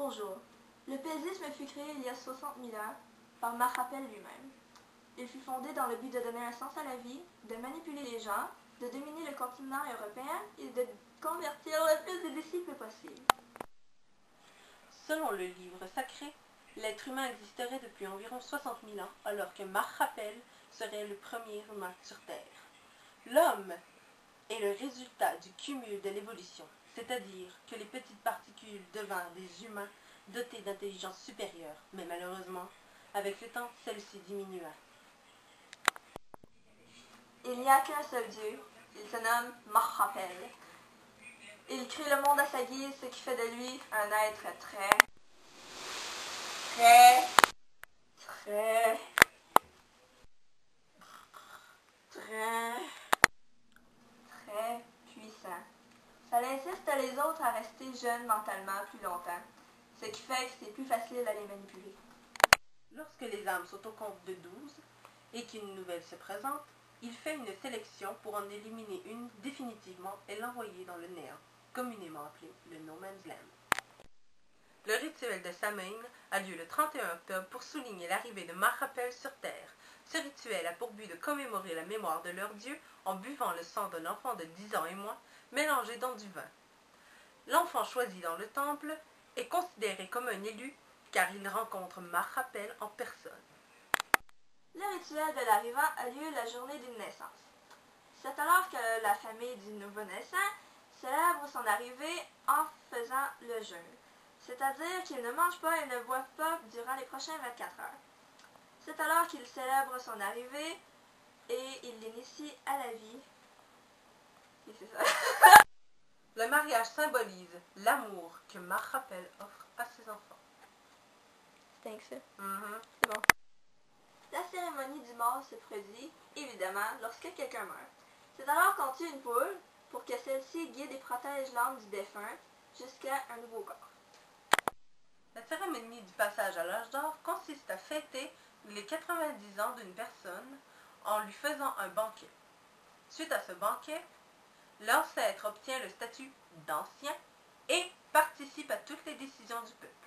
Bonjour. Le paisisme fut créé il y a 60 000 ans par Marc-Rappel lui-même. Il fut fondé dans le but de donner un sens à la vie, de manipuler les gens, de dominer le continent européen et de convertir le plus de disciples possible. Selon le livre sacré, l'être humain existerait depuis environ 60 000 ans, alors que Marc-Rappel serait le premier humain sur Terre. L'homme est le résultat du cumul de l'évolution, c'est-à-dire que les petites particules devinrent des humains dotés d'intelligence supérieure, mais malheureusement, avec le temps, celle-ci diminua. Il n'y a qu'un seul Dieu. Il se nomme Marc-Rappel. Il crée le monde à sa guise, ce qui fait de lui un être très puissant. Ça incite les autres à rester jeunes mentalement plus longtemps, ce qui fait que c'est plus facile à les manipuler. Lorsque les âmes sont au compte de 12 et qu'une nouvelle se présente, il fait une sélection pour en éliminer une définitivement et l'envoyer dans le néant, communément appelé le No Man's Land. Le rituel de Samhain a lieu le 31 octobre pour souligner l'arrivée de Marc-Rappel sur Terre. Ce rituel a pour but de commémorer la mémoire de leur dieu en buvant le sang d'un enfant de 10 ans et moins, mélangé dans du vin. L'enfant choisi dans le temple est considéré comme un élu car il rencontre Marc-Rappel en personne. Le rituel de l'arrivant a lieu la journée d'une naissance. C'est alors que la famille du nouveau-naissant célèbre son arrivée en faisant le jeûne, c'est-à-dire qu'il ne mange pas et ne boit pas durant les prochaines 24 heures. C'est alors qu'il célèbre son arrivée et il l'initie à la vie. Et c'est ça. Le mariage symbolise l'amour que Marc-Rappel offre à ses enfants. C'est ça. C'est bon. La cérémonie du mort se produit, évidemment, lorsque quelqu'un meurt. C'est alors qu'on tue une poule pour que celle-ci guide et protège l'âme du défunt jusqu'à un nouveau corps. La cérémonie du passage à l'âge d'or consiste à fêter les 90 ans d'une personne en lui faisant un banquet. Suite à ce banquet, l'ancêtre obtient le statut d'ancien et participe à toutes les décisions du peuple.